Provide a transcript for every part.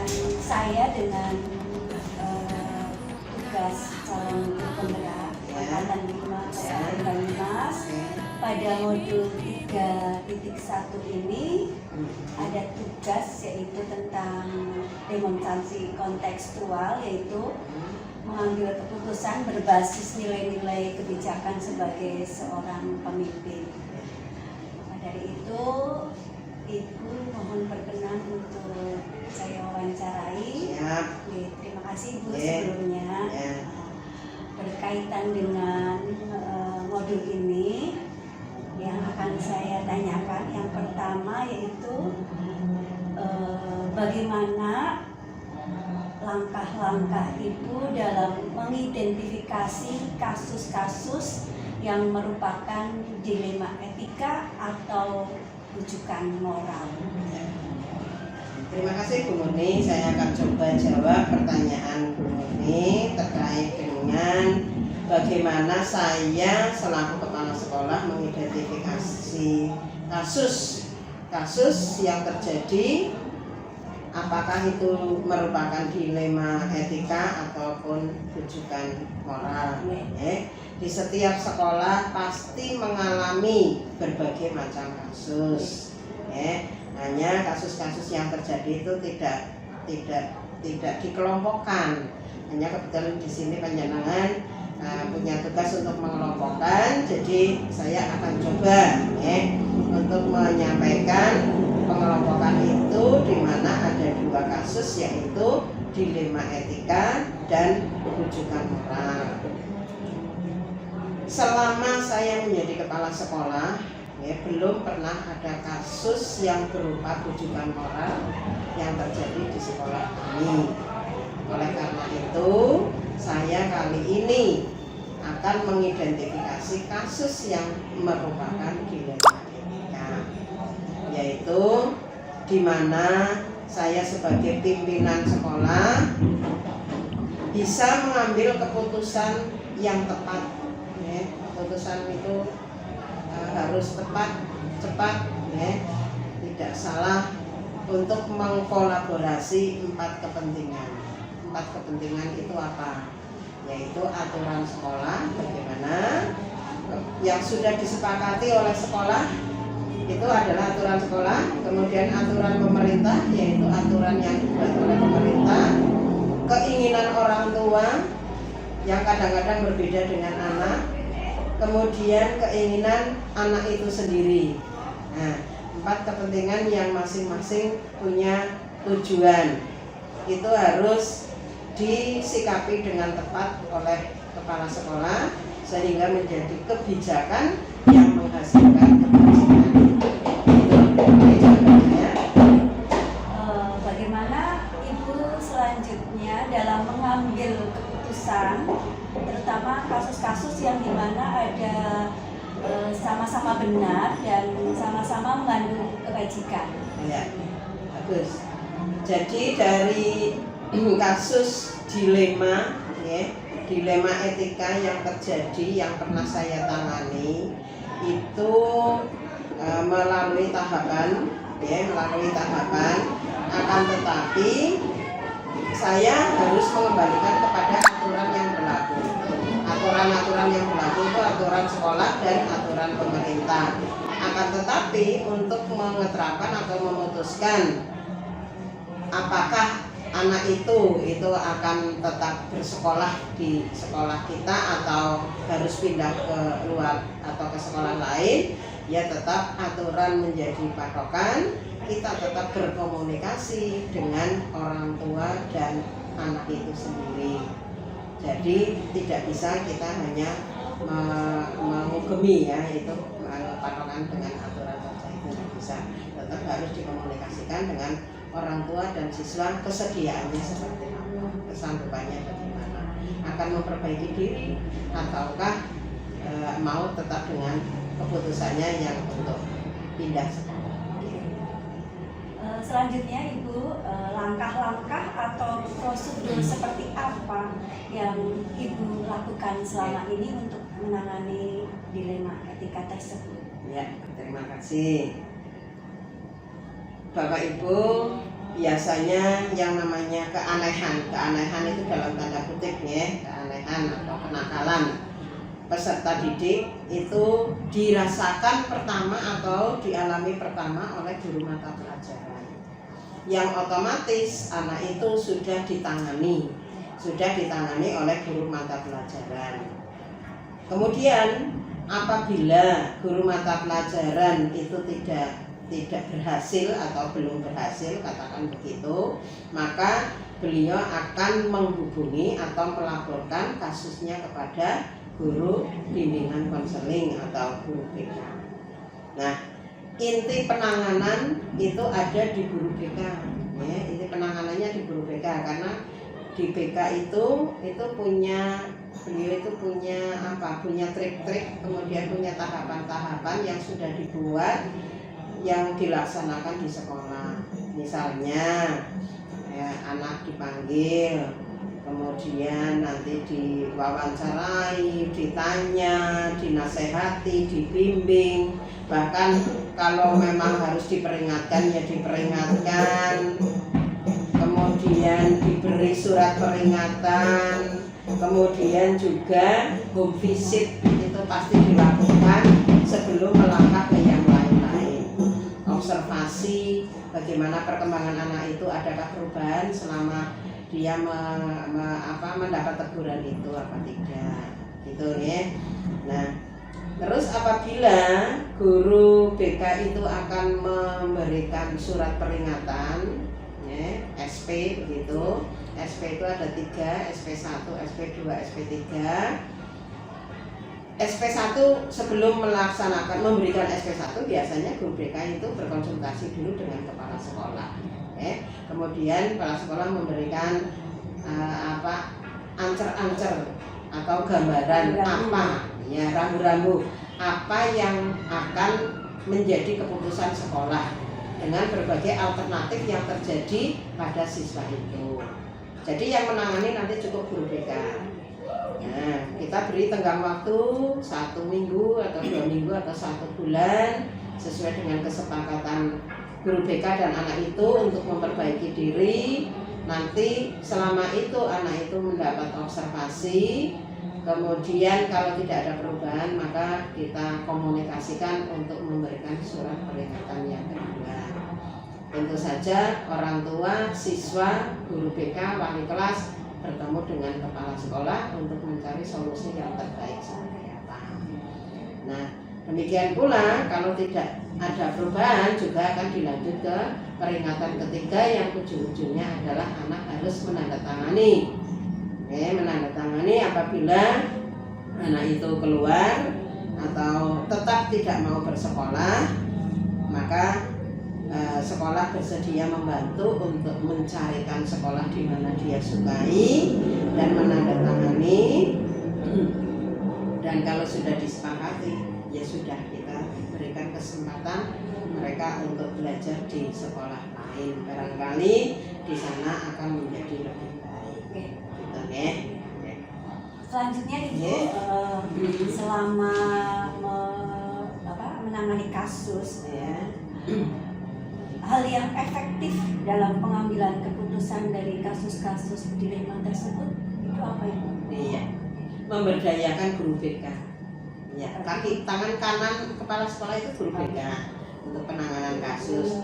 dan saya dengan tugas calon penggerak angkatan 5 Kabupaten Banyumas pada modul 3.1 ini ada tugas yaitu tentang demonstrasi kontekstual, yaitu mengambil keputusan berbasis nilai-nilai kebijakan sebagai seorang pemimpin. Dari itu, Ibu mohon berkenan untuk saya wawancarai. Terima kasih Ibu sebelumnya. Berkaitan dengan modul ini yang akan saya tanyakan, yang pertama yaitu bagaimana langkah-langkah Ibu dalam mengidentifikasi kasus-kasus yang merupakan dilema etika atau rujukan moral. Terima kasih Bu Murni. Saya akan coba jawab pertanyaan Bu Murni terkait dengan bagaimana saya selaku kepala sekolah mengidentifikasi kasus yang terjadi, apakah itu merupakan dilema etika ataupun rujukan moral. Di setiap sekolah pasti mengalami berbagai macam kasus. Hanya kasus-kasus yang terjadi itu tidak dikelompokkan. Hanya kebetulan di sini penjenengan punya tugas untuk mengelompokkan. Jadi saya akan coba untuk menyampaikan pengelompokan itu, di mana ada dua kasus, yaitu dilema etika dan rujukan moral. Selama saya menjadi kepala sekolah, belum pernah ada kasus yang berupa rujukan moral yang terjadi di sekolah kami. Oleh karena itu, saya kali ini akan mengidentifikasi kasus yang merupakan dilema etika, yaitu di mana saya sebagai pimpinan sekolah bisa mengambil keputusan yang tepat. Keputusan itu harus tepat, cepat, tidak salah, untuk mengkolaborasi empat kepentingan. Empat kepentingan itu apa? Yaitu aturan sekolah, bagaimana yang sudah disepakati oleh sekolah itu adalah aturan sekolah, kemudian aturan pemerintah, yaitu aturan yang dibuat oleh pemerintah, keinginan orang tua yang kadang-kadang berbeda dengan anak, kemudian keinginan anak itu sendiri. Nah, empat kepentingan yang masing-masing punya tujuan itu harus disikapi dengan tepat oleh kepala sekolah sehingga menjadi kebijakan yang menghasilkan keberhasilan. Bagaimana Ibu selanjutnya dalam mengambil keputusan, terutama kasus-kasus yang dimana ada sama-sama benar dan sama-sama mengandung kebajikan? Ya, bagus. Jadi dari kasus dilema etika yang terjadi, yang pernah saya tangani itu melalui tahapan, akan tetapi saya harus mengembalikan kepada aturan yang berlaku. Aturan-aturan yang berlaku itu aturan sekolah dan aturan pemerintah. Akan tetapi untuk mengeterapkan atau memutuskan apakah anak itu akan tetap bersekolah di sekolah kita atau harus pindah ke luar atau ke sekolah lain, ya tetap aturan menjadi patokan. Kita tetap berkomunikasi dengan orang tua dan anak itu sendiri. Jadi tidak bisa kita hanya mengugemi, itu patokan dengan aturan saja, itu tidak bisa. Tetap harus dikomunikasikan dengan orang tua dan siswa, kesediaannya seperti apa, kesanggupannya bagaimana, akan memperbaiki diri ataukah mau tetap dengan keputusannya yang untuk pindah sekolah. Selanjutnya Ibu, langkah-langkah atau prosedur seperti apa yang Ibu lakukan selama ini untuk menangani dilema etika tersebut? Ya, terima kasih. Bapak Ibu, biasanya yang namanya keanehan itu dalam tanda kutip ya, keanehan atau kenakalan peserta didik itu dirasakan pertama atau dialami pertama oleh guru mata pelajaran, yang otomatis anak itu sudah ditangani oleh guru mata pelajaran. Kemudian apabila guru mata pelajaran itu tidak berhasil atau belum berhasil, katakan begitu, maka beliau akan menghubungi atau melaporkan kasusnya kepada guru bimbingan konseling atau guru BK. Nah, inti penanganan itu ada di guru BK ya, inti penanganannya di guru BK, karena di BK itu beliau itu punya trik-trik, kemudian punya tahapan-tahapan yang sudah dibuat yang dilaksanakan di sekolah. Misalnya ya, anak dipanggil, kemudian nanti diwawancarai, ditanya, dinasehati, dibimbing, bahkan kalau memang harus diperingatkan ya diperingatkan, kemudian diberi surat peringatan, kemudian juga home visit itu pasti dilakukan sebelum melangkah ke yang lain-lain. Observasi bagaimana perkembangan anak itu, adakah perubahan selama dia mendapat teguran itu apa tidak, gitu ya. Nah, terus apabila guru BK itu akan memberikan surat peringatan ya, SP begitu. SP itu ada 3, SP1, SP2, SP3. SP1 sebelum memberikan SP1 biasanya guru BK itu berkonsultasi dulu dengan kepala sekolah. Kemudian kepala sekolah memberikan ancer-ancer atau gambaran rambu-rambu apa yang akan menjadi keputusan sekolah dengan berbagai alternatif yang terjadi pada siswa itu. Jadi yang menangani nanti cukup guru BK. Nah, kita beri tenggang waktu 1 minggu atau 2 minggu atau 1 bulan sesuai dengan kesepakatan guru BK dan anak itu untuk memperbaiki diri. Nanti selama itu anak itu mendapat observasi, kemudian kalau tidak ada perubahan maka kita komunikasikan untuk memberikan surat peringatan yang kedua. Tentu saja orang tua, siswa, guru BK, wali kelas bertemu dengan kepala sekolah untuk mencari solusi yang terbaik seperti apa. Nah, demikian pula kalau tidak ada perubahan juga akan dilanjut ke peringatan ketiga yang ujung-ujungnya adalah anak harus menandatangani. Menandatangani apabila anak itu keluar atau tetap tidak mau bersekolah, maka sekolah bersedia membantu untuk mencarikan sekolah di mana dia sukai dan menandatangani. Dan kalau sudah disepakati, ya sudah, kita berikan kesempatan mereka untuk belajar di sekolah lain. Barangkali di sana akan menjadi lebih baik. Gitu ya. Selanjutnya Ibu, selama menangani kasus ya, hal yang efektif dalam pengambilan keputusan dari kasus-kasus dilema tersebut itu apa Ibu? Iya, memberdayakan guru BK. Ya, kaki tangan kanan kepala sekolah itu guru BK untuk penanganan kasus.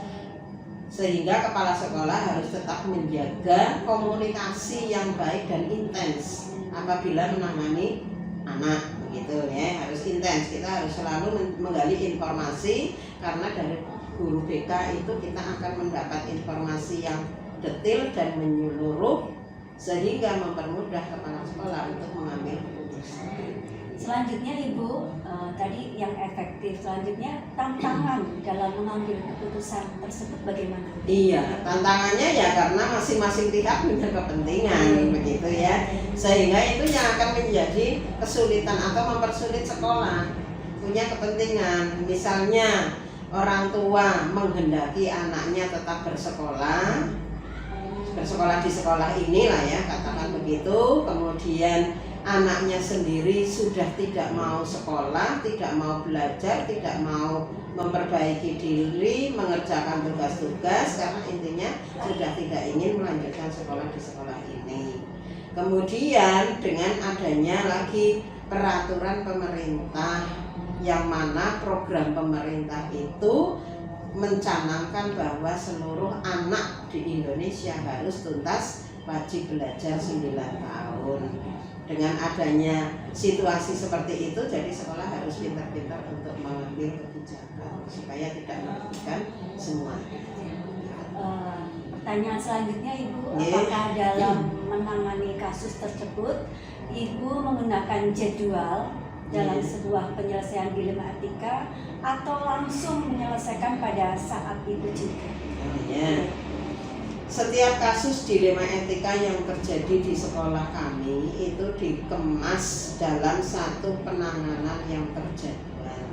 Sehingga kepala sekolah harus tetap menjaga komunikasi yang baik dan intens apabila menangani anak, begitu ya, harus intens. Kita harus selalu menggali informasi, karena dari guru BK itu kita akan mendapat informasi yang detail dan menyeluruh sehingga mempermudah kepala sekolah untuk mengambil keputusan. Selanjutnya Ibu, tadi yang efektif, selanjutnya tantangan dalam mengambil keputusan tersebut bagaimana? Iya, tantangannya ya karena masing-masing pihak punya kepentingan, begitu ya, sehingga itu yang akan menjadi kesulitan atau mempersulit sekolah, punya kepentingan. Misalnya orang tua menghendaki anaknya tetap bersekolah di sekolah inilah ya, katakan begitu, kemudian anaknya sendiri sudah tidak mau sekolah, tidak mau belajar, tidak mau memperbaiki diri, mengerjakan tugas-tugas, karena intinya sudah tidak ingin melanjutkan sekolah di sekolah ini. Kemudian dengan adanya lagi peraturan pemerintah, yang mana program pemerintah itu mencanangkan bahwa seluruh anak di Indonesia harus tuntas wajib belajar 9 tahun. Dengan adanya situasi seperti itu, jadi sekolah harus pintar-pintar untuk mengambil kebijakan supaya tidak merugikan semua. Pertanyaan selanjutnya Ibu, apakah dalam menangani kasus tersebut Ibu menggunakan jadwal dalam sebuah penyelesaian dilema etika atau langsung menyelesaikan pada saat itu juga? Setiap kasus dilema etika yang terjadi di sekolah kami itu dikemas dalam satu penanganan yang terjadwal.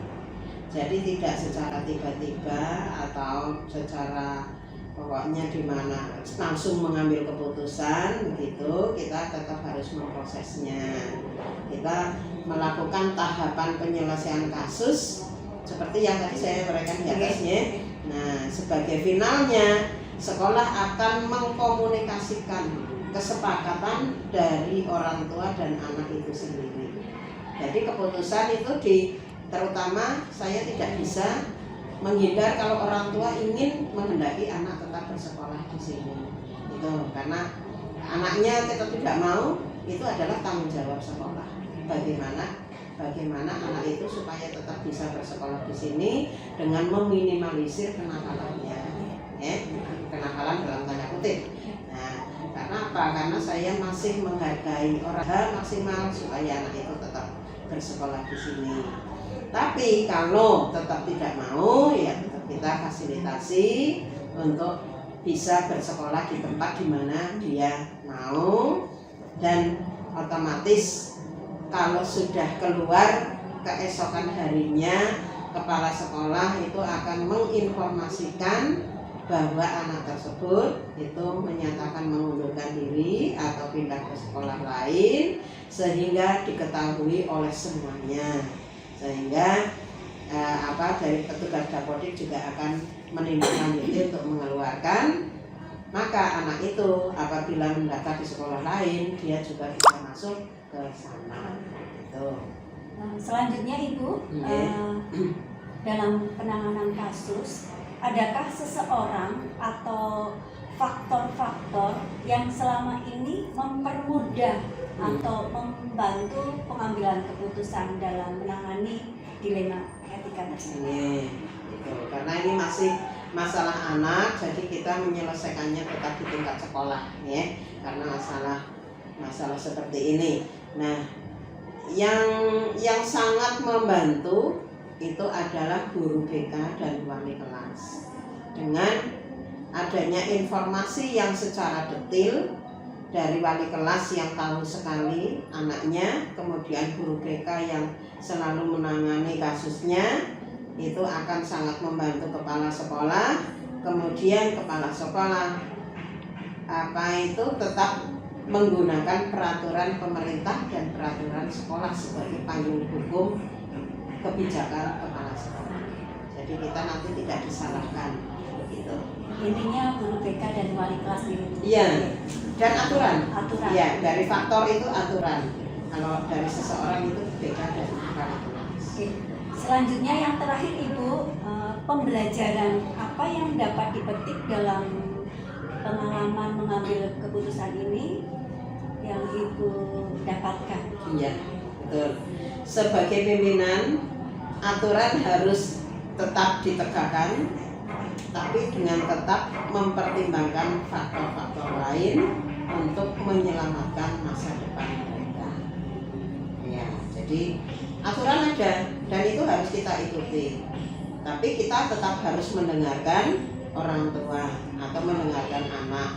Jadi tidak secara tiba-tiba atau secara pokoknya di mana langsung mengambil keputusan begitu, kita tetap harus memprosesnya. Kita melakukan tahapan penyelesaian kasus seperti yang tadi saya uraikan di atasnya. Nah, sebagai finalnya sekolah akan mengkomunikasikan kesepakatan dari orang tua dan anak itu sendiri. Jadi keputusan itu terutama saya tidak bisa menghindar kalau orang tua ingin menghendaki anak tetap bersekolah di sini. Itu karena anaknya tetap tidak mau, itu adalah tanggung jawab sekolah. Bagaimana anak itu supaya tetap bisa bersekolah di sini dengan meminimalisir kenakalannya. Kenakalan dalam tanda kutip. Nah, karena apa? Karena saya masih menghargai orang maksimal supaya anak itu tetap bersekolah di sini. Tapi kalau tetap tidak mau, ya tetap kita fasilitasi untuk bisa bersekolah di tempat di mana dia mau, dan otomatis kalau sudah keluar keesokan harinya kepala sekolah itu akan menginformasikan bahwa anak tersebut itu menyatakan mengundurkan diri atau pindah ke sekolah lain, sehingga diketahui oleh semuanya, sehingga dari petugas Dapodik juga akan menindaklanjuti untuk mengeluarkan. Maka anak itu apabila mendaftar di sekolah lain, dia juga bisa masuk ke sana. Gitu. Selanjutnya Ibu, dalam penanganan kasus, adakah seseorang atau faktor-faktor yang selama ini mempermudah atau membantu pengambilan keputusan dalam menangani dilema etika tersebut? Karena ini masih masalah anak, jadi kita menyelesaikannya tetap di tingkat sekolah, ya. Karena masalah seperti ini. Nah, yang sangat membantu itu adalah guru BK dan wali kelas. Dengan adanya informasi yang secara detail dari wali kelas yang tahu sekali anaknya, kemudian guru BK yang selalu menangani kasusnya, itu akan sangat membantu kepala sekolah. Kemudian kepala sekolah tetap menggunakan peraturan pemerintah dan peraturan sekolah sebagai payung hukum kebijakan kepala sekolah. Jadi kita nanti tidak disalahkan begitu. Intinya guru BK dan wali kelas itu. Iya. Dan aturan. Iya, dari faktor itu aturan. Kalau dari seseorang itu BK dan wali kelas. Selanjutnya yang terakhir Ibu, pembelajaran apa yang dapat dipetik dalam pengalaman mengambil keputusan ini yang Ibu dapatkan? Iya, betul. Sebagai pimpinan, aturan harus tetap ditegakkan, tapi dengan tetap mempertimbangkan faktor-faktor lain untuk menyelamatkan masa depan mereka. Ya, jadi aturan ada dan itu harus kita ikuti. Tapi kita tetap harus mendengarkan orang tua atau mendengarkan anak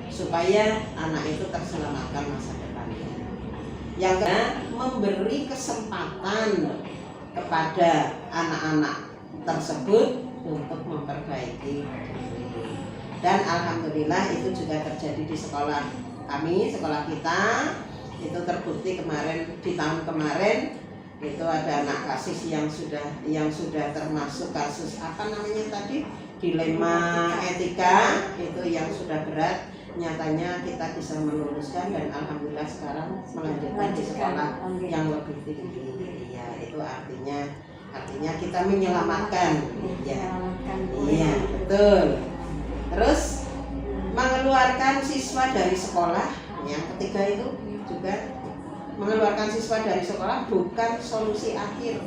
supaya anak itu terselamatkan masa depannya. Yang kedua, memberi kesempatan kepada anak-anak tersebut untuk memperbaiki diri. Dan alhamdulillah itu juga terjadi di sekolah kami, sekolah kita. itu terbukti kemarin, di tahun kemarin itu ada anak kasus yang sudah termasuk kasus apa namanya tadi, dilema etika, itu yang sudah berat. Nyatanya kita bisa meluluskan dan alhamdulillah sekarang melanjutkan di sekolah yang lebih tinggi. Ya, itu artinya kita menyelamatkan. Ya, iya betul. Terus mengeluarkan siswa dari sekolah, yang ketiga itu juga mengeluarkan siswa dari sekolah bukan solusi akhir,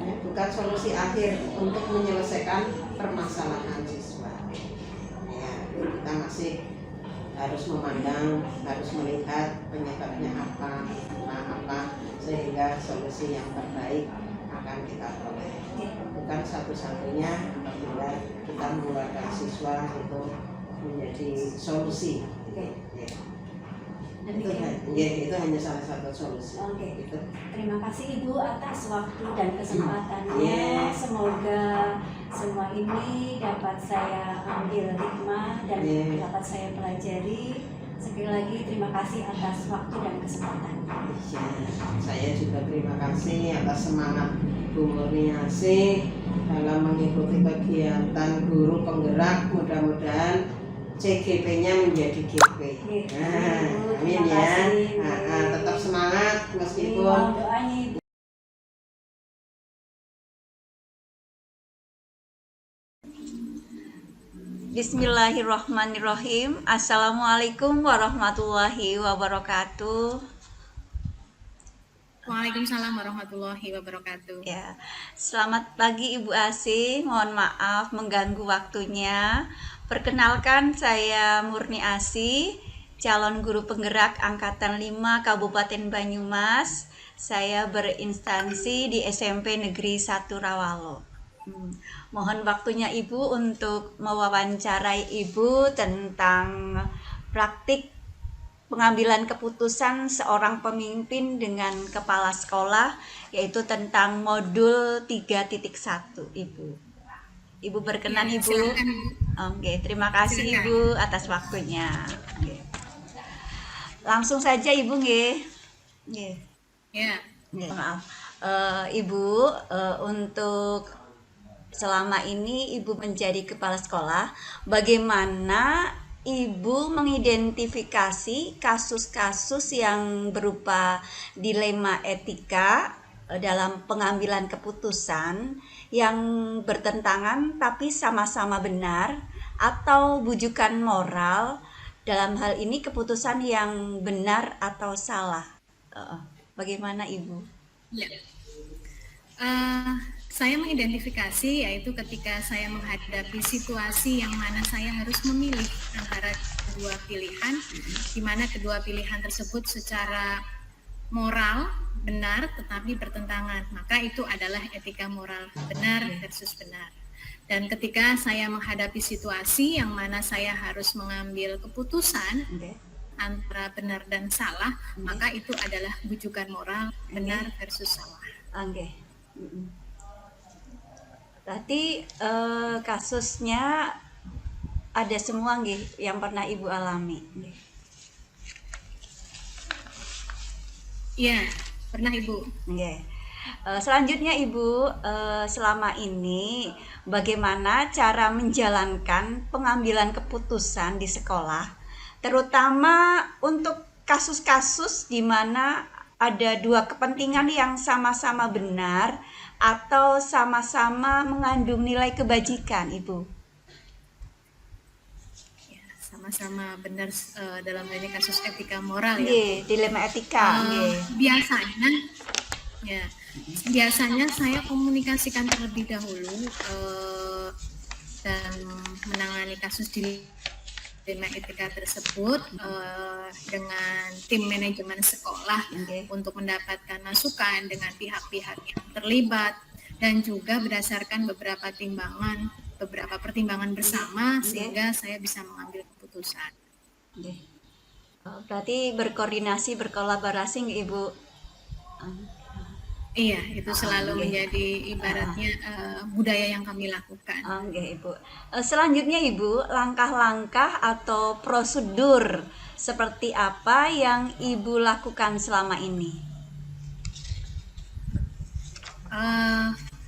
ya, bukan solusi akhir untuk menyelesaikan permasalahan siswa. Ya, kita masih harus memandang, harus melihat penyebabnya apa, sehingga solusi yang terbaik akan kita peroleh. Bukan satu-satunya apabila kita mengeluarkan siswa itu menjadi solusi. Itu hanya salah satu solusi. Gitu. Terima kasih Ibu atas waktu dan kesempatannya. Semoga semua ini dapat saya ambil hikmah dan dapat saya pelajari. Sekali lagi terima kasih atas waktu dan kesempatannya. Ya, saya juga terima kasih atas semangat Bu Murniasih dalam mengikuti kegiatan guru penggerak. Mudah-mudahan CGP-nya menjadi GP. Nah, amin ya. Tetap semangat meskipun Bismillahirrahmanirrahim. Assalamualaikum warahmatullahi wabarakatuh. Waalaikumsalam warahmatullahi wabarakatuh. Ya, selamat pagi Ibu Asih. Mohon maaf mengganggu waktunya. Perkenalkan, saya Murni Asih, calon guru penggerak angkatan 5 Kabupaten Banyumas. Saya berinstansi di SMP Negeri 1 Rawalo. Mohon waktunya Ibu untuk mewawancarai Ibu tentang praktik pengambilan keputusan seorang pemimpin dengan kepala sekolah, yaitu tentang modul 3.1, Ibu. Ibu berkenan, Ya, Ibu? silakan, Ibu. Oke, terima kasih Silakan. Ibu atas waktunya. Oke. Langsung saja Ibu, nggih. Nggih. Ya, Nggih, maaf. Ibu, untuk selama ini Ibu menjadi kepala sekolah, bagaimana Ibu mengidentifikasi kasus-kasus yang berupa dilema etika dalam pengambilan keputusan yang bertentangan tapi sama-sama benar, atau bujukan moral, dalam hal ini keputusan yang benar atau salah? Bagaimana Ibu? ya. Saya mengidentifikasi yaitu ketika saya menghadapi situasi yang mana saya harus memilih antara dua pilihan, di mana kedua pilihan tersebut secara moral benar tetapi bertentangan, maka itu adalah etika moral, benar versus benar. Dan ketika saya menghadapi situasi yang mana saya harus mengambil keputusan antara benar dan salah, maka itu adalah bujukan moral, benar versus salah. Berarti kasusnya ada semua nggih yang pernah Ibu alami? Iya, pernah Ibu. Nggih. Selanjutnya Ibu, selama ini bagaimana cara menjalankan pengambilan keputusan di sekolah, terutama untuk kasus-kasus di mana ada dua kepentingan yang sama-sama benar atau sama-sama mengandung nilai kebajikan, Ibu? Ya, sama-sama benar dalam ini kasus etika moral ya. Nggih, dilema etika. Biasanya saya komunikasikan terlebih dahulu dan menangani kasus dilema etika tersebut dengan tim manajemen sekolah untuk mendapatkan masukan dengan pihak-pihak yang terlibat, dan juga berdasarkan beberapa pertimbangan bersama sehingga saya bisa mengambil keputusan. Berarti berkoordinasi, berkolaborasi nggak Ibu? Iya, itu selalu menjadi ibaratnya budaya yang kami lakukan. Ibu. Selanjutnya Ibu, langkah-langkah atau prosedur seperti apa yang Ibu lakukan selama ini?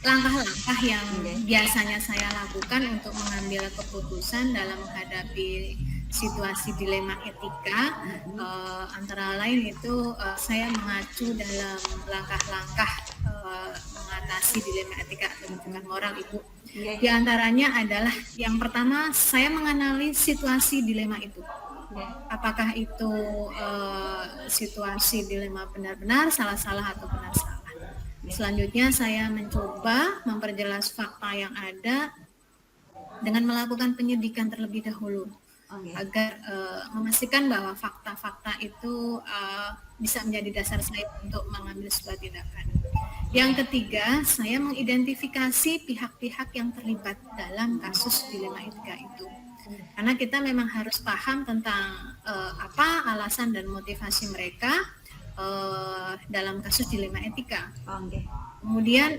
Langkah-langkah yang Oke. biasanya saya lakukan untuk mengambil keputusan dalam menghadapi situasi dilema etika, antara lain itu saya mengacu dalam langkah-langkah mengatasi dilema etika atau hubungan moral, Ibu. Oke. Di antaranya adalah yang pertama, saya mengenali situasi dilema itu. Oke. Apakah itu situasi dilema benar-benar salah-salah atau benar salah. Selanjutnya saya mencoba memperjelas fakta yang ada dengan melakukan penyidikan terlebih dahulu Oke. agar memastikan bahwa fakta-fakta itu bisa menjadi dasar saya untuk mengambil sebuah tindakan. Yang ketiga, saya mengidentifikasi pihak-pihak yang terlibat dalam kasus dilema etika itu. Karena kita memang harus paham tentang apa alasan dan motivasi mereka dalam kasus dilema etika. Oke. Kemudian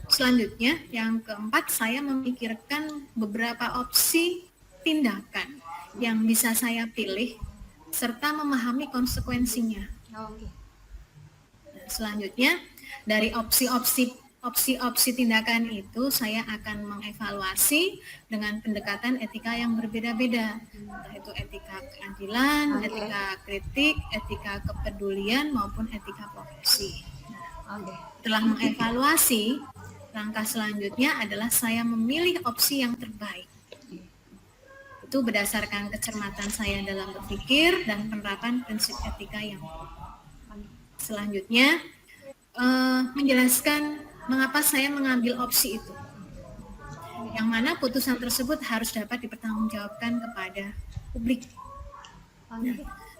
selanjutnya yang keempat, saya memikirkan beberapa opsi tindakan yang bisa saya pilih serta memahami konsekuensinya. Oke. Selanjutnya dari opsi-opsi tindakan itu saya akan mengevaluasi dengan pendekatan etika yang berbeda-beda, entah itu etika keadilan, Oke. etika kritik, etika kepedulian maupun etika profesi. Oke. Setelah mengevaluasi, langkah selanjutnya adalah saya memilih opsi yang terbaik. Itu berdasarkan kecermatan saya dalam berpikir dan penerapan prinsip etika yang selanjutnya menjelaskan mengapa saya mengambil opsi itu. Yang mana putusan tersebut harus dapat dipertanggungjawabkan kepada publik.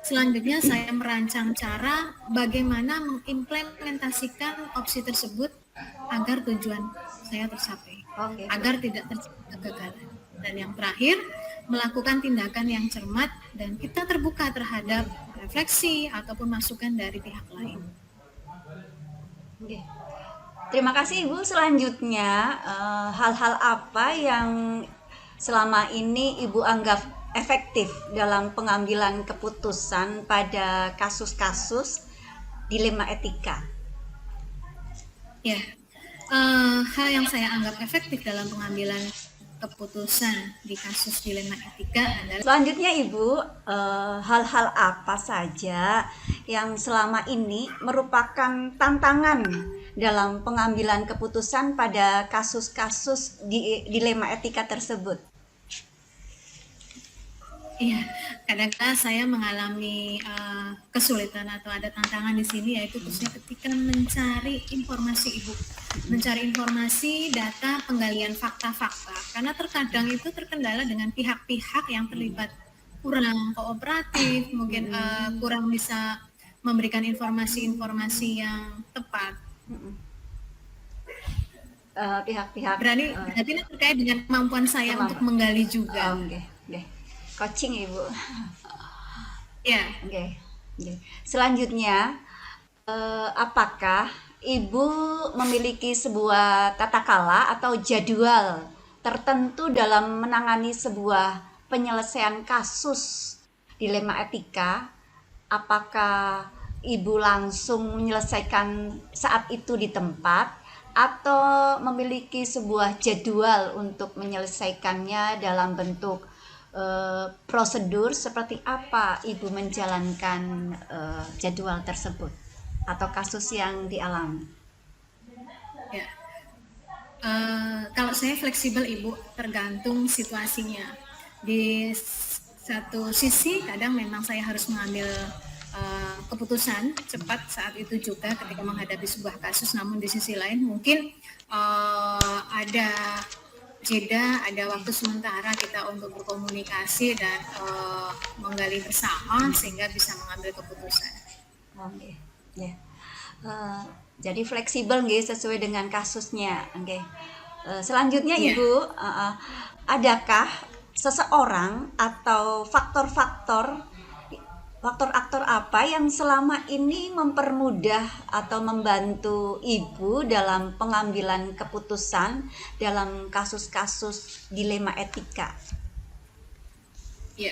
Selanjutnya saya merancang cara bagaimana mengimplementasikan opsi tersebut agar tujuan saya tercapai, Oke. agar tidak terjadi kegagalan. Dan yang terakhir, melakukan tindakan yang cermat dan kita terbuka terhadap refleksi ataupun masukan dari pihak lain. Oke. Terima kasih Ibu. Selanjutnya, hal-hal apa yang selama ini Ibu anggap efektif dalam pengambilan keputusan pada kasus-kasus dilema etika? Ya, hal yang saya anggap efektif dalam pengambilan keputusan di kasus dilema etika adalah Selanjutnya Ibu, hal-hal apa saja yang selama ini merupakan tantangan dalam pengambilan keputusan pada kasus-kasus dilema etika tersebut? Iya, kadang-kadang saya mengalami kesulitan atau ada tantangan di sini, yaitu khususnya ketika mencari informasi, Ibu. Mencari informasi, data, penggalian fakta-fakta. Karena terkadang itu terkendala dengan pihak-pihak yang terlibat kurang kooperatif, mungkin kurang bisa memberikan informasi-informasi yang tepat. Pihak-pihak Berarti ini terkait dengan kemampuan saya untuk menggali juga. Oke. Coaching Ibu. Ya. Oke. Selanjutnya, apakah Ibu memiliki sebuah tata kala atau jadwal tertentu dalam menangani sebuah penyelesaian kasus dilema etika? Apakah Ibu langsung menyelesaikan saat itu di tempat atau memiliki sebuah jadwal untuk menyelesaikannya dalam bentuk prosedur? Seperti apa Ibu menjalankan jadwal tersebut atau kasus yang dialami? Ya. Kalau saya fleksibel, Ibu, tergantung situasinya. Di satu sisi kadang memang saya harus mengambil keputusan cepat saat itu juga ketika menghadapi sebuah kasus, namun di sisi lain mungkin ada jeda, ada waktu sementara kita untuk berkomunikasi dan menggali bersama sehingga bisa mengambil keputusan. Oke. Ya. Jadi fleksibel nggih sesuai dengan kasusnya. Oke. Selanjutnya Ibu, adakah seseorang atau faktor-faktor apa yang selama ini mempermudah atau membantu Ibu dalam pengambilan keputusan dalam kasus-kasus dilema etika? Ya,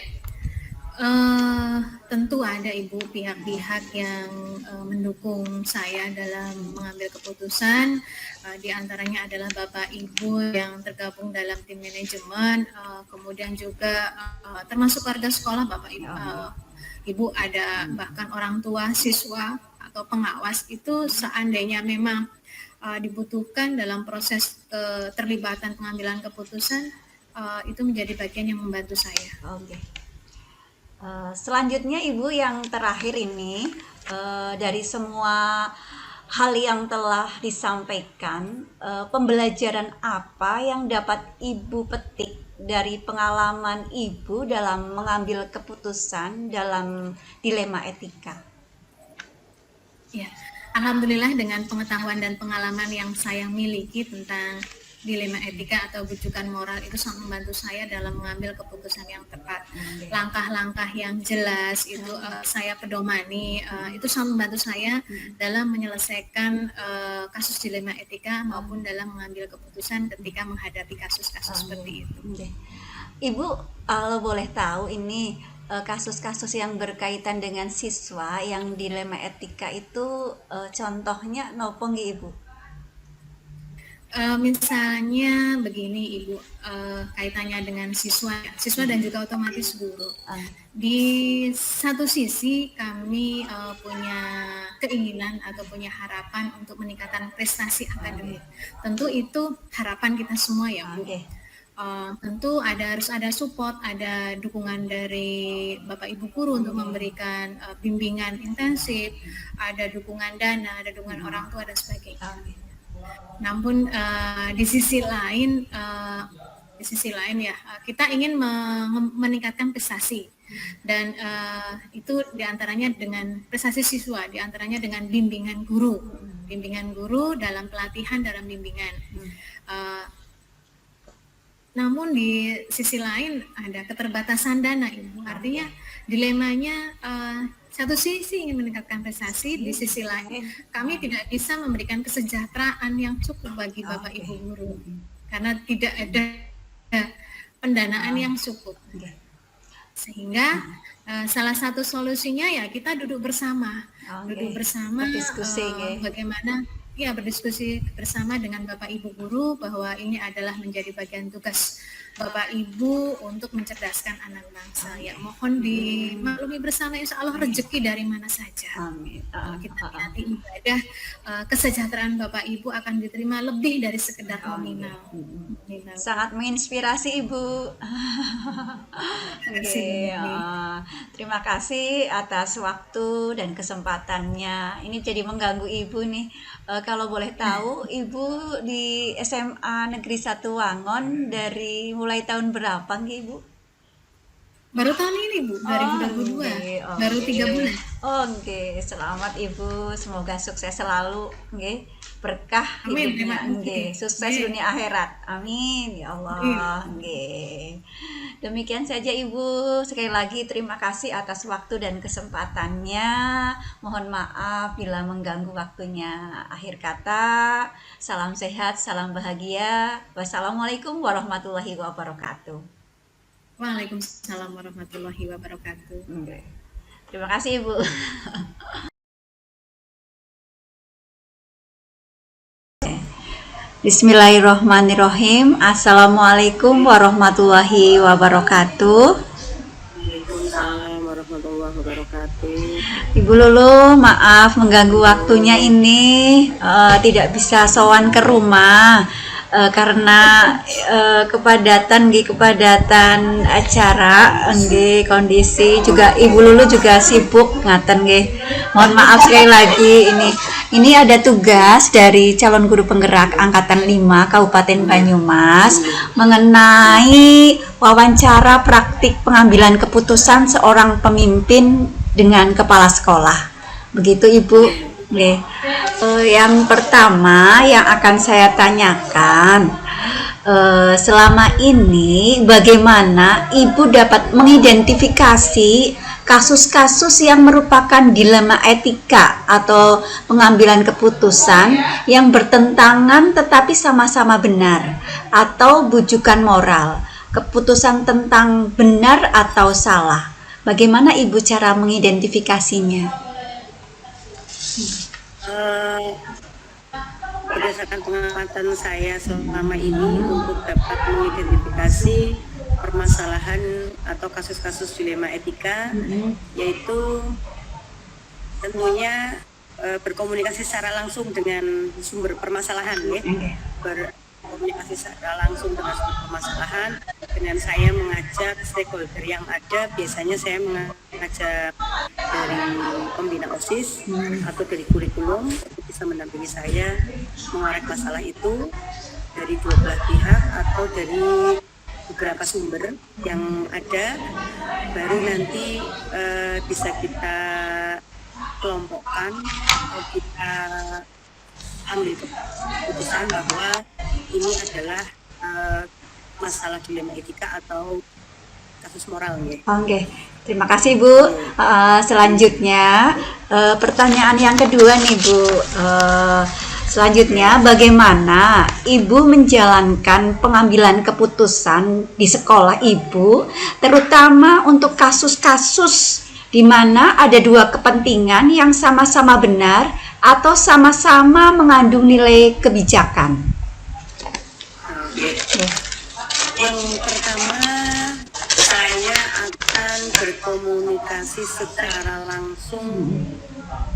Tentu ada Ibu pihak-pihak yang mendukung saya dalam mengambil keputusan. Di antaranya adalah Bapak Ibu yang tergabung dalam tim manajemen, kemudian juga termasuk warga sekolah, Bapak Ibu ada bahkan orang tua siswa atau pengawas itu seandainya memang dibutuhkan dalam proses keterlibatan pengambilan keputusan, itu menjadi bagian yang membantu saya. Oke. Selanjutnya Ibu yang terakhir ini, dari semua hal yang telah disampaikan, pembelajaran apa yang dapat Ibu petik dari pengalaman Ibu dalam mengambil keputusan dalam dilema etika? Ya, alhamdulillah dengan pengetahuan dan pengalaman yang saya miliki tentang dilema etika atau bujukan moral itu sangat membantu saya dalam mengambil keputusan yang tepat. Langkah-langkah yang jelas itu saya pedomani, itu sangat membantu saya dalam menyelesaikan kasus dilema etika maupun dalam mengambil keputusan ketika menghadapi kasus-kasus seperti itu. Ibu, kalau boleh tahu ini kasus-kasus yang berkaitan dengan siswa yang dilema etika itu contohnya nopo nggih Ibu? Misalnya begini Ibu, kaitannya dengan siswa dan juga otomatis guru. Di satu sisi kami punya keinginan atau punya harapan untuk meningkatkan prestasi akademik. Tentu itu harapan kita semua ya Bu. Tentu harus ada support, ada dukungan dari Bapak Ibu guru untuk memberikan bimbingan intensif, ada dukungan dana, ada dukungan orang tua dan sebagainya. Namun di sisi lain ya kita ingin meningkatkan prestasi dan itu diantaranya dengan prestasi siswa, diantaranya dengan bimbingan guru dalam pelatihan dalam bimbingan. Namun di sisi lain ada keterbatasan dana Ibu, artinya dilemanya satu sisi ingin meningkatkan prestasi, di sisi lain kami tidak bisa memberikan kesejahteraan yang cukup bagi Bapak Ibu guru karena tidak ada pendanaan yang cukup. Sehingga salah satu solusinya ya kita duduk bersama, berdiskusi bagaimana berdiskusi bersama dengan Bapak Ibu guru bahwa ini adalah menjadi bagian tugas Bapak Ibu untuk mencerdaskan anak bangsa. Ya mohon dimaklumi bersama, insya Allah rezeki dari mana saja. Amin. Kita nanti ibadah, kesejahteraan Bapak Ibu akan diterima lebih dari sekedar nominal. Sangat menginspirasi Ibu. Terima kasih atas waktu dan kesempatannya. Ini jadi mengganggu Ibu nih. Kalau boleh tahu, Ibu di SMA Negeri 1 Wangon dari mulai tahun berapa nggih Ibu? Baru tahun ini Bu, 2022. Baru 3 bulan. Oke, selamat Ibu, semoga sukses selalu, nggih. Berkah Amin, hidupnya, nggih. Sukses dunia akhirat. Amin ya Allah, nggih. Demikian saja Ibu. Sekali lagi terima kasih atas waktu dan kesempatannya. Mohon maaf bila mengganggu waktunya. Akhir kata, salam sehat, salam bahagia. Wassalamualaikum warahmatullahi wabarakatuh. Waalaikumsalam warahmatullahi wabarakatuh. Terima kasih Ibu. Bismillahirrahmanirrahim. Assalamualaikum warahmatullahi wabarakatuh. Waalaikumsalam warahmatullahi wabarakatuh. Ibu Lulu, maaf mengganggu waktunya ini, tidak bisa sowan ke rumah karena kepadatan acara nggih, kondisi juga Ibu Lulu juga sibuk ngaten nggih. Mohon maaf sekali lagi, ini ada tugas dari calon guru penggerak angkatan 5 Kabupaten Banyumas mengenai wawancara praktik pengambilan keputusan seorang pemimpin dengan kepala sekolah. Begitu Ibu. Oke. Yang pertama yang akan saya tanyakan, selama ini bagaimana Ibu dapat mengidentifikasi kasus-kasus yang merupakan dilema etika atau pengambilan keputusan yang bertentangan tetapi sama-sama benar, atau bujukan moral, keputusan tentang benar atau salah, Bagaimana Ibu cara mengidentifikasinya? Berdasarkan pengamatan saya selama ini untuk dapat mengidentifikasi permasalahan atau kasus-kasus dilema etika, yaitu tentunya berkomunikasi secara langsung dengan sumber permasalahan, ya. Berkomunikasi secara langsung dengan sumber permasalahan, dengan saya mengajak stakeholder yang ada. Biasanya saya mengajak dari pembina OSIS atau dari kurikulum untuk bisa mendampingi saya mengorek masalah itu dari dua belah pihak atau dari beberapa sumber yang ada, baru nanti bisa kita kelompokkan atau kita ambil keputusan bahwa ini adalah masalah dilema etika atau kasus moral, ya. Oke, terima kasih Bu. Selanjutnya pertanyaan yang kedua nih Bu. Selanjutnya, bagaimana Ibu menjalankan pengambilan keputusan di sekolah Ibu, terutama untuk kasus-kasus di mana ada dua kepentingan yang sama-sama benar atau sama-sama mengandung nilai kebijakan? Yang pertama, saya akan berkomunikasi secara langsung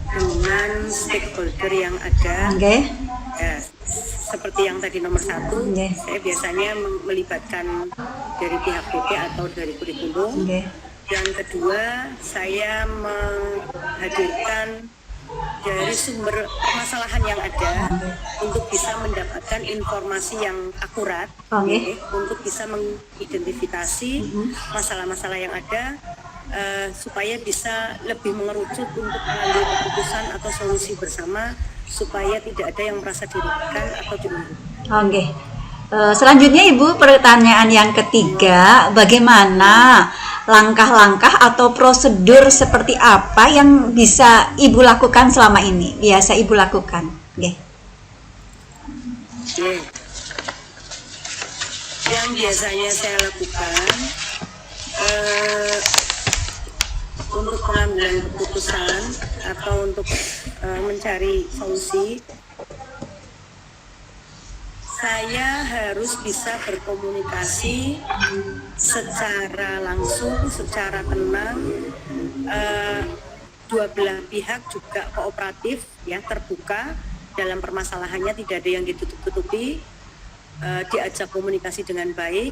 dengan stakeholder yang ada. Ya, seperti yang tadi nomor 1, saya biasanya melibatkan dari pihak BP atau dari kurikulum. Yang kedua, saya menghadirkan dari sumber permasalahan yang ada untuk bisa mendapatkan informasi yang akurat, untuk bisa mengidentifikasi masalah-masalah yang ada, supaya bisa lebih mengerucut untuk mengambil keputusan atau solusi bersama, supaya tidak ada yang merasa dirugikan atau diunggulkan. Selanjutnya Ibu, pertanyaan yang ketiga, bagaimana langkah-langkah atau prosedur seperti apa yang bisa Ibu lakukan selama ini, biasa Ibu lakukan? Yang biasanya saya lakukan untuk pengambilan keputusan atau untuk mencari solusi, saya harus bisa berkomunikasi secara langsung, secara tenang. Dua belah pihak juga kooperatif, ya, terbuka dalam permasalahannya, tidak ada yang ditutup-tutupi, diajak komunikasi dengan baik,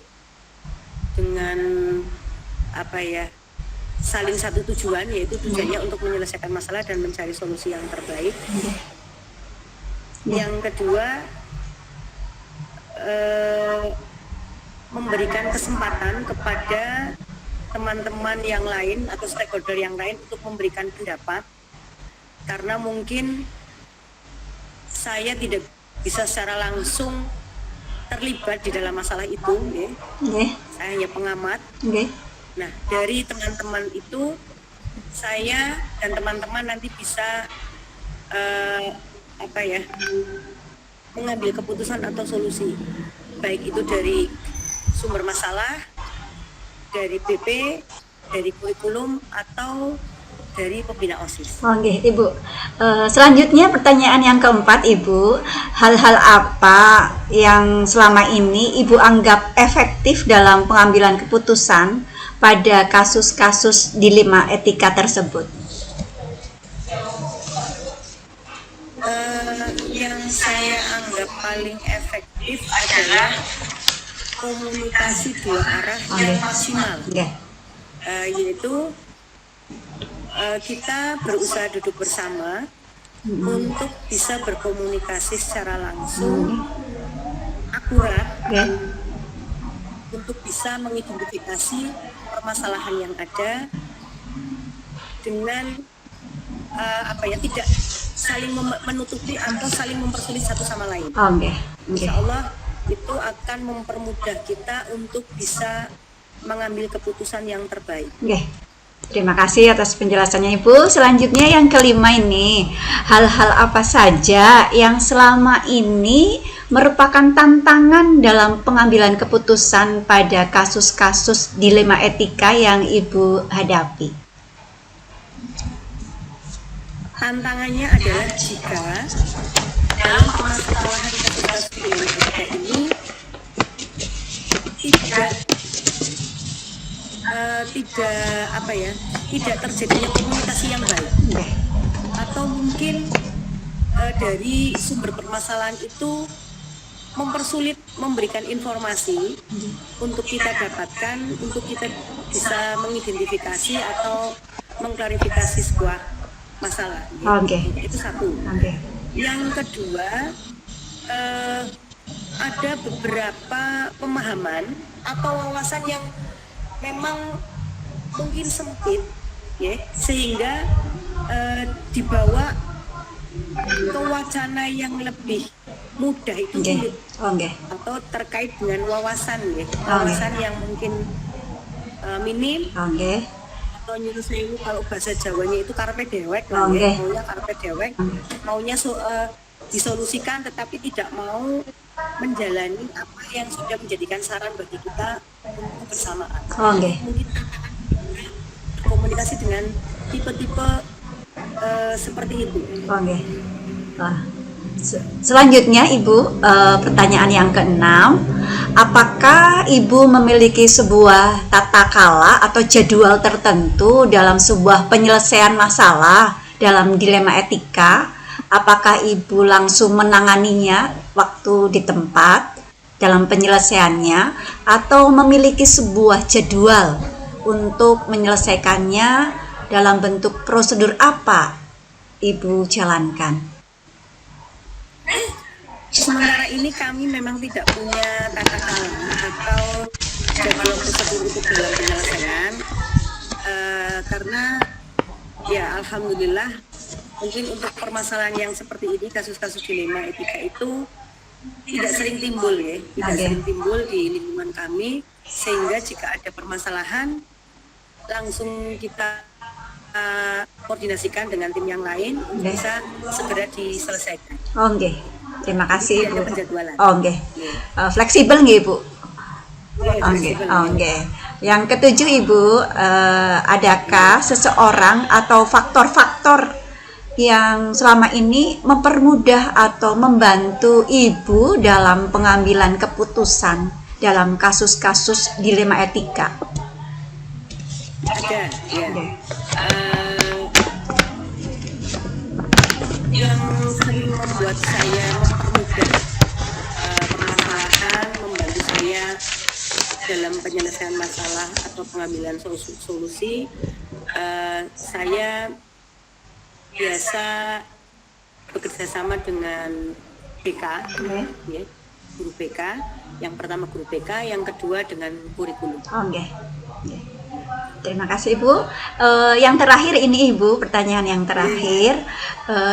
dengan saling satu tujuan, yaitu tujuannya untuk menyelesaikan masalah dan mencari solusi yang terbaik. Yang kedua, memberikan kesempatan kepada teman-teman yang lain atau stakeholder yang lain untuk memberikan pendapat, karena mungkin saya tidak bisa secara langsung terlibat di dalam masalah itu, saya hanya pengamat. Nah, dari teman-teman itu saya dan teman-teman nanti bisa mengambil keputusan atau solusi, baik itu dari sumber masalah, dari BP, dari kurikulum, atau dari pembina OSIS. Ibu. Selanjutnya pertanyaan yang keempat Ibu, hal-hal apa yang selama ini Ibu anggap efektif dalam pengambilan keputusan pada kasus-kasus dilema etika tersebut? Yang saya anggap paling efektif adalah komunikasi dua arah yang maksimal, yaitu kita berusaha duduk bersama untuk bisa berkomunikasi secara langsung, akurat, untuk bisa mengidentifikasi permasalahan yang ada dengan tidak saling menutupi atau saling mempersulit satu sama lain. Insya Allah itu akan mempermudah kita untuk bisa mengambil keputusan yang terbaik. Terima kasih atas penjelasannya Ibu. Selanjutnya yang kelima ini, hal-hal apa saja yang selama ini merupakan tantangan dalam pengambilan keputusan pada kasus-kasus dilema etika yang Ibu hadapi? Tantangannya adalah jika dalam permasalahan kasus-kasus dilema etika ini tidak terjadinya komunikasi yang baik, atau mungkin dari sumber permasalahan itu mempersulit memberikan informasi untuk kita dapatkan, untuk kita bisa mengidentifikasi atau mengklarifikasi sebuah masalah. Itu satu. Yang kedua, ada beberapa pemahaman atau wawasan yang memang mungkin sempit, ya, sehingga dibawa ke wacana yang lebih mudah itu sulit, atau terkait dengan wawasan, ya, wawasan yang mungkin minim, atau nyuruh sewu kalau bahasa Jawanya itu karpe dewek, maunya karpe dewek, maunya disolusikan tetapi tidak mau menjalani apa yang sudah menjadikan saran bagi kita untuk kebersamaan. Mungkin komunikasi dengan tipe-tipe seperti itu. Selanjutnya Ibu, pertanyaan yang keenam, apakah Ibu memiliki sebuah tata kala atau jadwal tertentu dalam sebuah penyelesaian masalah dalam dilema etika? Apakah Ibu langsung menanganinya waktu di tempat dalam penyelesaiannya, atau memiliki sebuah jadwal untuk menyelesaikannya dalam bentuk prosedur apa Ibu jalankan? Sementara ini kami memang tidak punya tata kala atau jadwal prosedur untuk dalam penyelesaian, karena ya alhamdulillah mungkin untuk permasalahan yang seperti ini, kasus-kasus dilema etika itu tidak sering timbul, ya, tidak sering timbul di lingkungan kami, sehingga jika ada permasalahan langsung kita koordinasikan dengan tim yang lain untuk bisa segera diselesaikan. Terima kasih Ibu. Penjadwalan. Fleksibel nggih Ibu? Fleksibel. Yang ketujuh Ibu, adakah seseorang atau faktor-faktor yang selama ini mempermudah atau membantu Ibu dalam pengambilan keputusan dalam kasus-kasus dilema etika? Ada, ya. Yang sering membuat saya mempermudah permasalahan, membantu saya dalam penyelesaian masalah atau pengambilan solusi, saya biasa bekerja sama dengan BK, ya, guru BK. Yang pertama guru BK, yang kedua dengan kurikulum. Terima kasih Ibu. Yang terakhir ini Ibu, pertanyaan yang terakhir,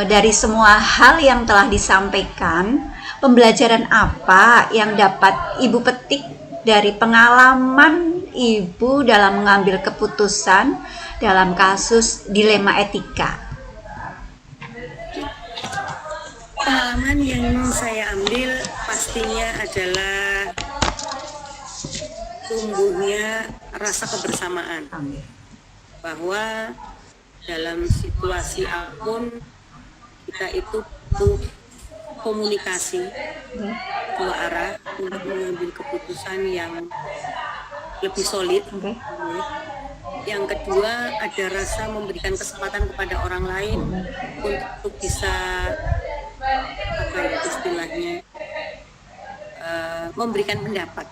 dari semua hal yang telah disampaikan, pembelajaran apa yang dapat Ibu petik dari pengalaman Ibu dalam mengambil keputusan dalam kasus dilema etika? Pengalaman yang saya ambil pastinya adalah tumbuhnya rasa kebersamaan, bahwa dalam situasi apapun kita itu butuh komunikasi dua arah untuk mengambil keputusan yang lebih solid. Yang kedua, ada rasa memberikan kesempatan kepada orang lain untuk bisa istilahnya memberikan pendapat,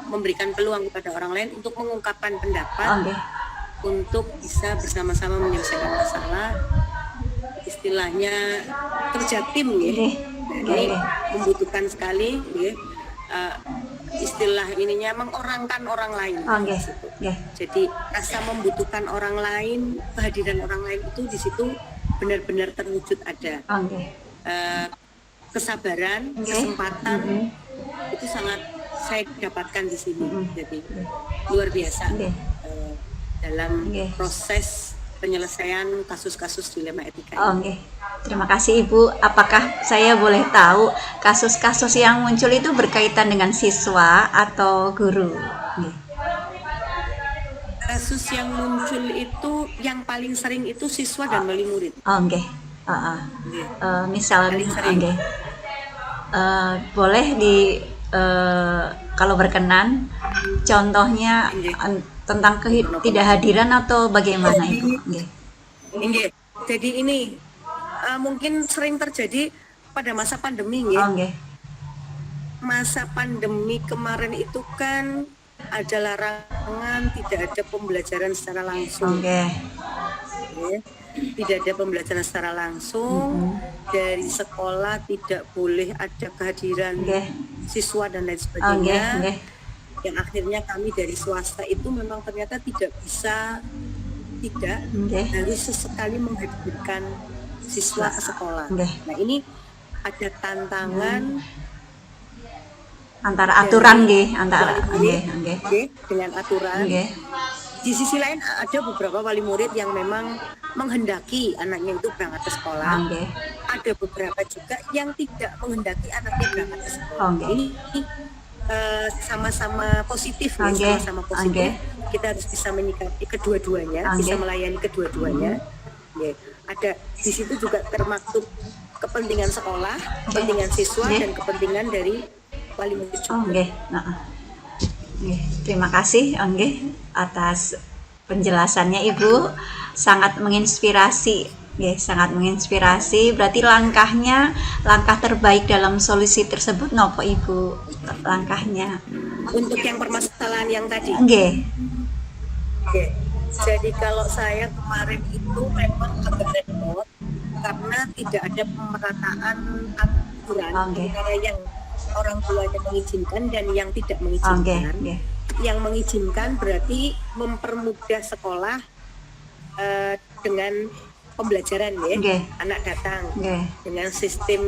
memberikan peluang kepada orang lain untuk mengungkapkan pendapat, untuk bisa bersama-sama menyelesaikan masalah, istilahnya kerja tim, ya. Ini membutuhkan sekali, ya. Istilah ininya mengorangkan orang lain. Jadi rasa membutuhkan orang lain, kehadiran orang lain itu di situ benar-benar terwujud ada. Kesabaran, kesempatan itu sangat saya dapatkan di sini. Jadi luar biasa dalam proses penyelesaian kasus-kasus dilema etika. Terima kasih Ibu. Apakah saya boleh tahu kasus-kasus yang muncul itu berkaitan dengan siswa atau guru? Nggih. Kasus yang muncul itu yang paling sering itu siswa dan wali murid. Oh, nggih. Heeh. Nggih. Misal Paling sering. nggih. Boleh kalau berkenan contohnya Nggih. tentang ketidakhadiran atau bagaimana Ibu? Nggih. Nggih. Jadi ini mungkin sering terjadi pada masa pandemi ya. Oh, nggih. Masa pandemi kemarin itu kan ada larangan, tidak ada pembelajaran secara langsung. Oke. Ya. Tidak ada pembelajaran secara langsung, dari sekolah tidak boleh ada kehadiran Nggih. siswa dan lain Oh, nggih, sebagainya. nggih. Yang akhirnya kami dari swasta itu memang ternyata tidak Nggih. harus sesekali menghadirkan siswa ke sekolah. Nggih. Nah ini ada tantangan Antara aturan dari nggih, antara wali nggih, murid, nggih. nggih, dengan aturan. Nggih. Di sisi lain ada beberapa wali murid yang memang menghendaki anaknya itu berangkat ke sekolah. Nggih. Ada beberapa juga yang tidak menghendaki anaknya berangkat ke sekolah. Nggih. Ini sama-sama positif ya, Nggih. sama-sama positif. Nggih. Kita harus bisa menyikapi kedua-duanya, bisa Nggih. melayani kedua-duanya. Nggih. Ada di situ juga termaktub kepentingan sekolah, kepentingan siswa, Nggih. dan kepentingan dari wali murid juga. Oh, nggih. Heeh. Nggih. Terima kasih nggih atas penjelasannya Ibu, sangat menginspirasi. Nggih, sangat menginspirasi. Berarti langkah terbaik dalam solusi tersebut nopo Ibu? Langkahnya. Untuk yang permasalahan yang tadi. Nggih. Oke. Jadi kalau saya kemarin itu memang agak repot karena tidak ada pemerataan aturan Oke. antara yang orang tuanya mengizinkan dan yang tidak Oh, nggih, mengizinkan. nggih. Yang mengizinkan berarti mempermudah sekolah dengan pembelajaran ya. Nggih. Anak datang Nggih. dengan sistem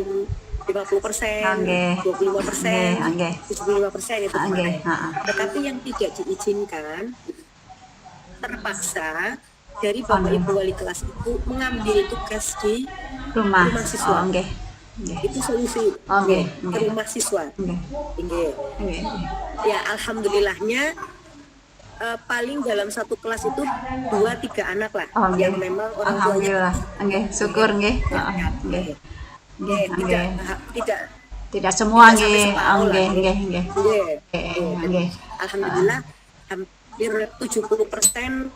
50%, Oke. 25%, Oke. 75% itu Oke, kemarin. heeh. Tetapi yang tidak diizinkan terpaksa dari Bapak Ibu wali kelas itu mengambil tugas di Rumah siswa. Oh, nggih. Nggih. Itu solusi Oke, ke oke. rumah siswa. Nggih. Nggih. Nggih. Ya alhamdulillahnya paling dalam satu kelas itu 2-3 anak lah Oh, nggih. yang memang orang tuanya Alhamdulillah. Nggih, syukur nggih. Heeh. Nggih. Nggih, tidak nggih. Tidak semua tidak sampai nggih. separuh Oh, lah, nggih, nggih. nggih, nggih. Nggih. Nggih. Alhamdulillah hampir 70%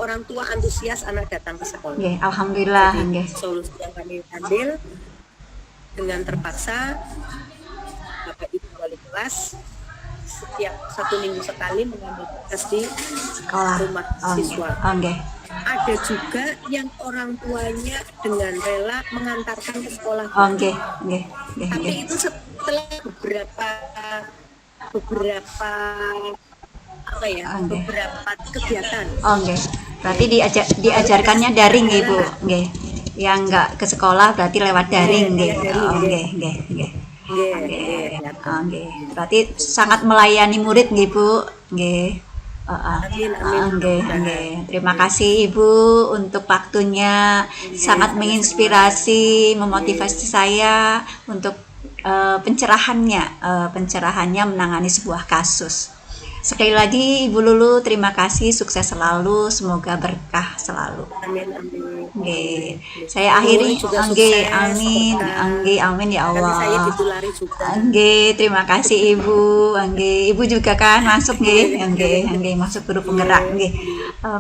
orang tua antusias anak datang ke sekolah. Nggih, alhamdulillah Jadi, nggih. solusi yang kami ambil dengan terpaksa Bapak Ibu wali kelas setiap 1 minggu sekali mengambil tugas di Sekolah. rumah Oh, nggih. siswa. Oh, nggih. Ada juga yang orang tuanya dengan rela mengantarkan ke sekolah. Oh, nggih, nggih, nggih, Tapi nggih. itu setelah beberapa apa ya, Oke. beberapa kegiatan. Oh, nggih. Berarti diajarkannya daring nggih, Bu. Nggih. Yang enggak ke sekolah berarti lewat daring nggih. daring, Oh, nggih. nggih, nggih, nggih. Nggih, Nggih. nggih. Oh, nggih. Berarti sangat melayani murid nggih, Bu. Nggih. Amin, amin. Nggih, nggih. Terima kasih Ibu untuk waktunya, sangat menginspirasi, memotivasi saya untuk pencerahannya menangani sebuah kasus. Sekali lagi Ibu Lulu, terima kasih, sukses selalu, semoga berkah selalu. Amin, amin. Nggih. Saya akhiri, juga nggih, sukses, amin, berkah. nggih, amin ya Nanti saya Allah. ditulari juga. Nggih, terima kasih Ibu. Nggih, Ibu juga kan masuk nggih, nggih, masuk guru penggerak nggih.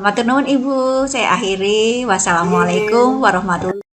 Matur nuwun Ibu, saya akhiri. Wassalamualaikum warahmatullahi